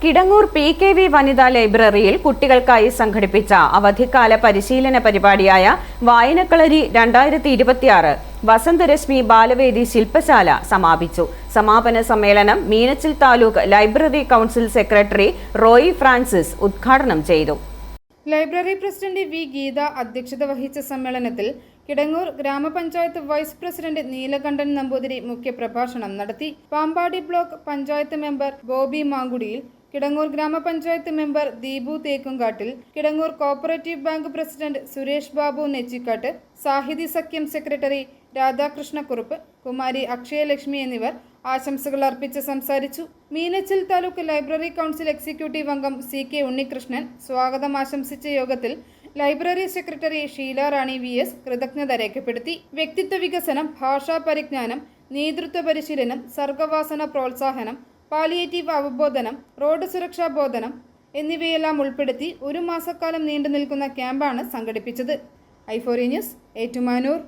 Kidangoor PKV വനിതാ ലൈബ്രറിയിൽ കുട്ടികൾക്കായി സംഘടിപ്പിച്ച അവധിക്കാല പരിശീലന പരിപാടിയായ വായനക്കളരി 2026 വസന്തരശ്മി ബാലവേദി ശില്പശാല സമാപിച്ചു. സമാപന സമ്മേളനം Meenachil taluk library council secretary Roy Francis ഉദ്ഘാടനം ചെയ്തു. ലൈബ്രറി പ്രസിഡന്റ് വി ഗീത അധ്യക്ഷത വഹിച്ച സമ്മേളനത്തിൽ കിടങ്ങൂർ ഗ്രാമപഞ്ചായത്ത് വൈസ് പ്രസിഡന്റ് നീലകണ്ഠൻ നമ്പൂതിരി മുഖ്യപ്രഭാഷണം നടത്തി. Pampady block panchayat member Bobby Mankudiyil, Kidangoor Gramapanchayat member Deepu Thekkumkattil, Kidangoor cooperative bank president Suresh Babu Nechikkattu, Sahithi Sakhyam secretary Radhakrishnakurup, Kumari Akshayalakshmi എന്നിവർ ആശംസകൾ അർപ്പിച്ച് സംസാരിച്ചു. Meenachil taluk library council executive അംഗം CK ഉണ്ണികൃഷ്ണൻ സ്വാഗതം ആശംസിച്ച യോഗത്തിൽ library secretary Sheela Rani VS കൃതജ്ഞത രേഖപ്പെടുത്തി. വ്യക്തിത്വ വികസനം, ഭാഷാ പരിജ്ഞാനം, നേതൃത്വ പരിശീലനം, സർഗവാസന പ്രോത്സാഹനം, പാലിയേറ്റീവ് അവബോധനം, റോഡ് സുരക്ഷാ ബോധനം എന്നിവയെല്ലാം ഉൾപ്പെടുത്തി ഒരു മാസക്കാലം നീണ്ടു നിൽക്കുന്ന ക്യാമ്പാണ് സംഘടിപ്പിച്ചത്. i4 news, Ettumanoor.